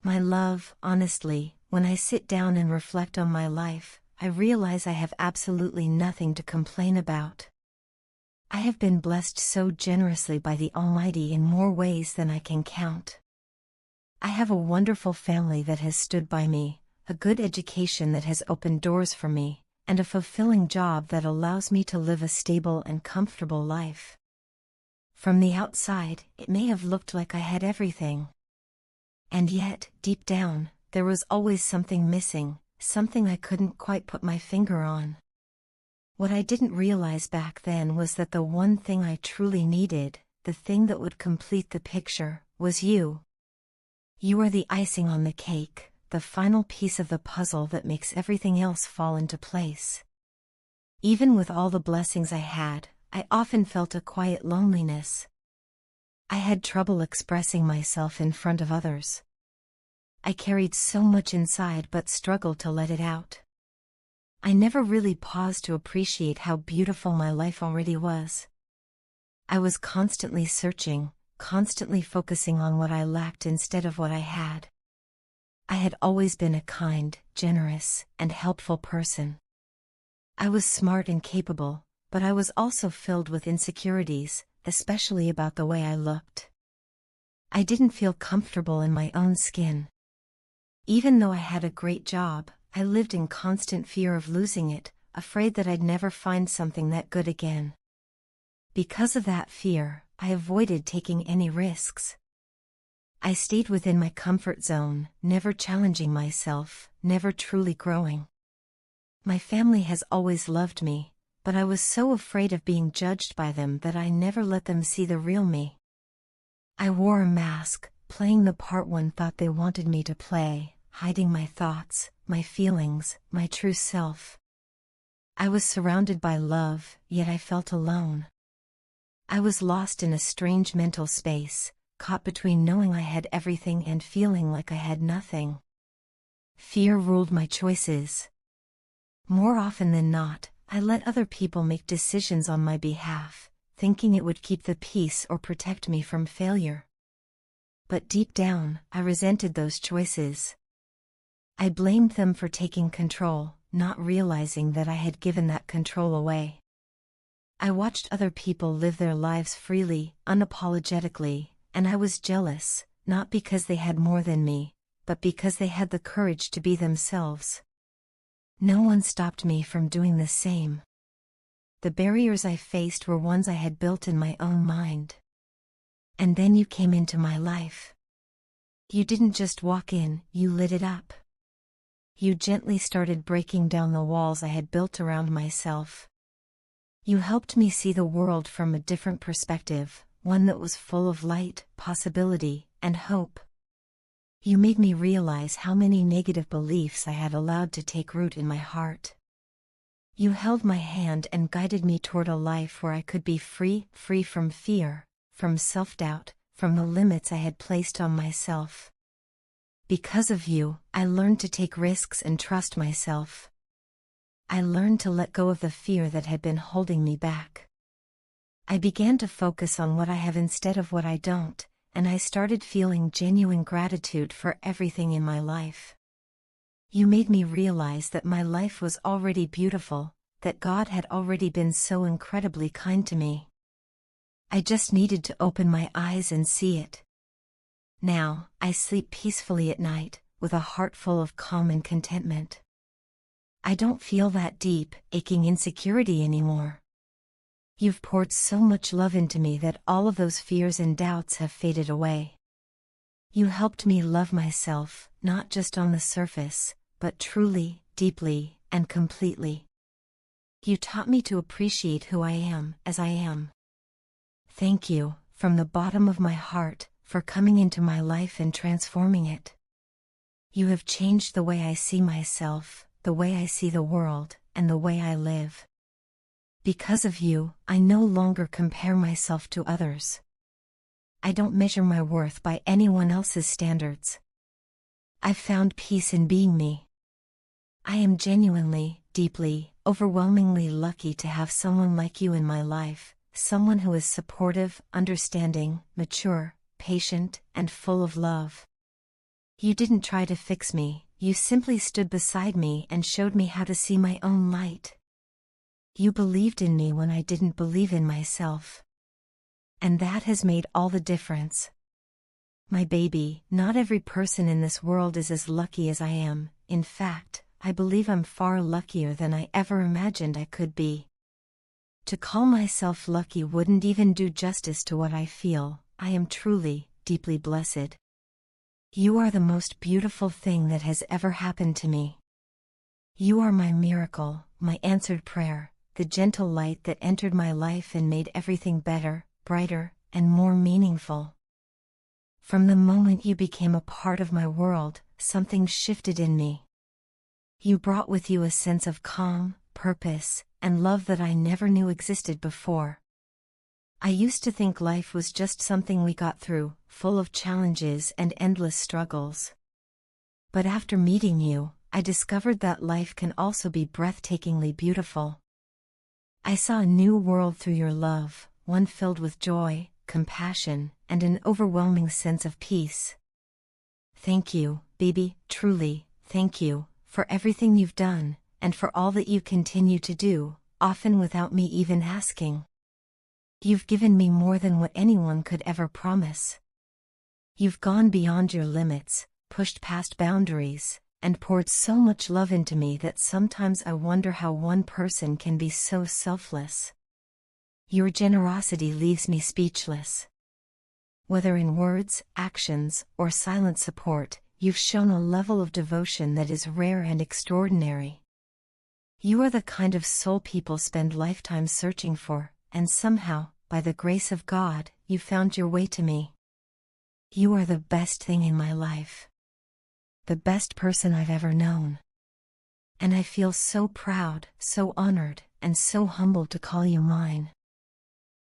My love, honestly, when I sit down and reflect on my life, I realize I have absolutely nothing to complain about. I have been blessed so generously by the Almighty in more ways than I can count. I have a wonderful family that has stood by me, a good education that has opened doors for me, and a fulfilling job that allows me to live a stable and comfortable life. From the outside, it may have looked like I had everything. And yet, deep down, there was always something missing, something I couldn't quite put my finger on. What I didn't realize back then was that the one thing I truly needed, the thing that would complete the picture, was you. You are the icing on the cake, the final piece of the puzzle that makes everything else fall into place. Even with all the blessings I had, I often felt a quiet loneliness. I had trouble expressing myself in front of others. I carried so much inside but struggled to let it out. I never really paused to appreciate how beautiful my life already was. I was constantly searching, constantly focusing on what I lacked instead of what I had. I had always been a kind, generous, and helpful person. I was smart and capable, but I was also filled with insecurities, especially about the way I looked. I didn't feel comfortable in my own skin. Even though I had a great job, I lived in constant fear of losing it, afraid that I'd never find something that good again. Because of that fear, I avoided taking any risks. I stayed within my comfort zone, never challenging myself, never truly growing. My family has always loved me, but I was so afraid of being judged by them that I never let them see the real me. I wore a mask, playing the part one thought they wanted me to play, hiding my thoughts, my feelings, my true self. I was surrounded by love, yet I felt alone. I was lost in a strange mental space, caught between knowing I had everything and feeling like I had nothing. Fear ruled my choices. More often than not, I let other people make decisions on my behalf, thinking it would keep the peace or protect me from failure. But deep down, I resented those choices. I blamed them for taking control, not realizing that I had given that control away. I watched other people live their lives freely, unapologetically, and I was jealous, not because they had more than me, but because they had the courage to be themselves. No one stopped me from doing the same. The barriers I faced were ones I had built in my own mind. And then you came into my life. You didn't just walk in, you lit it up. You gently started breaking down the walls I had built around myself. You helped me see the world from a different perspective, one that was full of light, possibility, and hope. You made me realize how many negative beliefs I had allowed to take root in my heart. You held my hand and guided me toward a life where I could be free from fear, from self-doubt, from the limits I had placed on myself. Because of you, I learned to take risks and trust myself. I learned to let go of the fear that had been holding me back. I began to focus on what I have instead of what I don't, and I started feeling genuine gratitude for everything in my life. You made me realize that my life was already beautiful, that God had already been so incredibly kind to me. I just needed to open my eyes and see it. Now, I sleep peacefully at night, with a heart full of calm and contentment. I don't feel that deep, aching insecurity anymore. You've poured so much love into me that all of those fears and doubts have faded away. You helped me love myself, not just on the surface, but truly, deeply, and completely. You taught me to appreciate who I am, as I am. Thank you, from the bottom of my heart, for coming into my life and transforming it. You have changed the way I see myself, the way I see the world, and the way I live. Because of you, I no longer compare myself to others. I don't measure my worth by anyone else's standards. I've found peace in being me. I am genuinely, deeply, overwhelmingly lucky to have someone like you in my life, someone who is supportive, understanding, mature, patient, and full of love. You didn't try to fix me, you simply stood beside me and showed me how to see my own light. You believed in me when I didn't believe in myself. And that has made all the difference. My baby, not every person in this world is as lucky as I am. In fact, I believe I'm far luckier than I ever imagined I could be. To call myself lucky wouldn't even do justice to what I feel. I am truly, deeply blessed. You are the most beautiful thing that has ever happened to me. You are my miracle, my answered prayer, the gentle light that entered my life and made everything better, brighter, and more meaningful. From the moment you became a part of my world, something shifted in me. You brought with you a sense of calm, purpose, and love that I never knew existed before. I used to think life was just something we got through, full of challenges and endless struggles. But after meeting you, I discovered that life can also be breathtakingly beautiful. I saw a new world through your love, one filled with joy, compassion, and an overwhelming sense of peace. Thank you, baby, truly, thank you, for everything you've done, and for all that you continue to do, often without me even asking. You've given me more than what anyone could ever promise. You've gone beyond your limits, pushed past boundaries, and poured so much love into me that sometimes I wonder how one person can be so selfless. Your generosity leaves me speechless. Whether in words, actions, or silent support, you've shown a level of devotion that is rare and extraordinary. You are the kind of soul people spend lifetimes searching for, and somehow, by the grace of God, you found your way to me. You are the best thing in my life. The best person I've ever known. And I feel so proud, so honored, and so humbled to call you mine.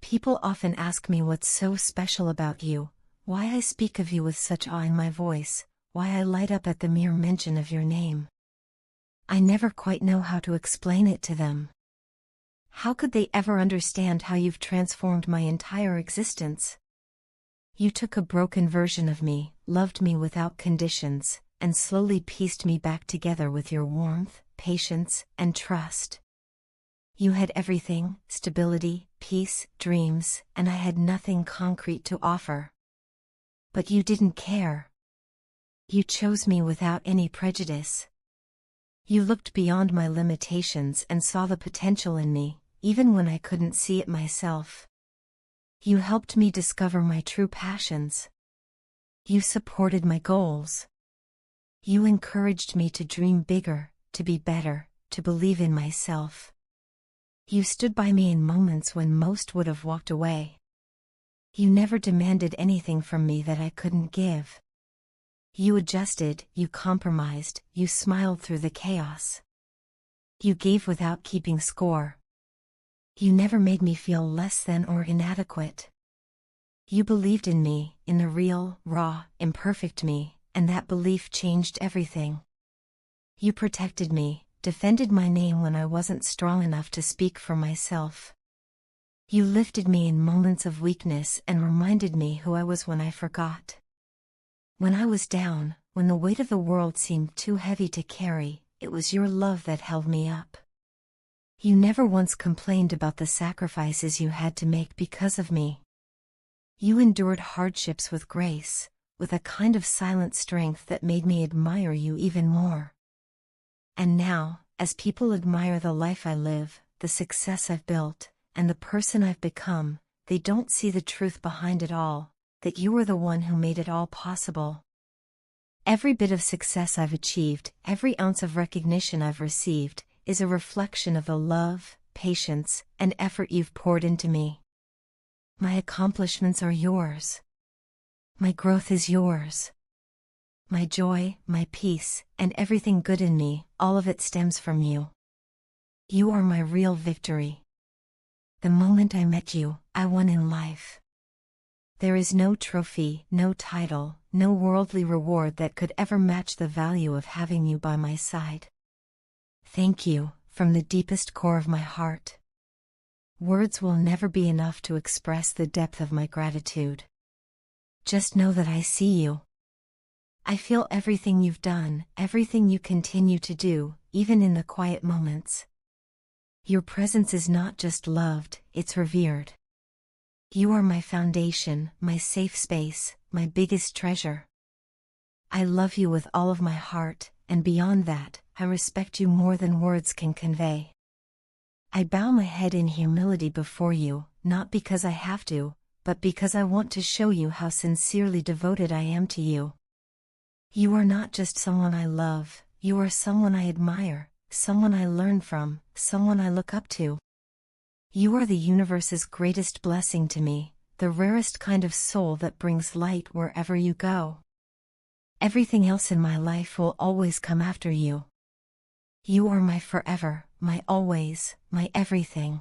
People often ask me what's so special about you, why I speak of you with such awe in my voice, why I light up at the mere mention of your name. I never quite know how to explain it to them. How could they ever understand how you've transformed my entire existence? You took a broken version of me, loved me without conditions, and slowly pieced me back together with your warmth, patience, and trust. You had everything, stability, peace, dreams, and I had nothing concrete to offer. But you didn't care. You chose me without any prejudice. You looked beyond my limitations and saw the potential in me, even when I couldn't see it myself. You helped me discover my true passions. You supported my goals. You encouraged me to dream bigger, to be better, to believe in myself. You stood by me in moments when most would have walked away. You never demanded anything from me that I couldn't give. You adjusted, you compromised, you smiled through the chaos. You gave without keeping score. You never made me feel less than or inadequate. You believed in me, in the real, raw, imperfect me, and that belief changed everything. You protected me, defended my name when I wasn't strong enough to speak for myself. You lifted me in moments of weakness and reminded me who I was when I forgot. When I was down, when the weight of the world seemed too heavy to carry, it was your love that held me up. You never once complained about the sacrifices you had to make because of me. You endured hardships with grace, with a kind of silent strength that made me admire you even more. And now, as people admire the life I live, the success I've built, and the person I've become, they don't see the truth behind it all, that you were the one who made it all possible. Every bit of success I've achieved, every ounce of recognition I've received, is a reflection of the love, patience, and effort you've poured into me. My accomplishments are yours. My growth is yours. My joy, my peace, and everything good in me, all of it stems from you. You are my real victory. The moment I met you, I won in life. There is no trophy, no title, no worldly reward that could ever match the value of having you by my side. Thank you, from the deepest core of my heart. Words will never be enough to express the depth of my gratitude. Just know that I see you. I feel everything you've done, everything you continue to do, even in the quiet moments. Your presence is not just loved, it's revered. You are my foundation, my safe space, my biggest treasure. I love you with all of my heart, and beyond that, I respect you more than words can convey. I bow my head in humility before you, not because I have to, but because I want to show you how sincerely devoted I am to you. You are not just someone I love, you are someone I admire, someone I learn from, someone I look up to. You are the universe's greatest blessing to me, the rarest kind of soul that brings light wherever you go. Everything else in my life will always come after you. You are my forever, my always, my everything.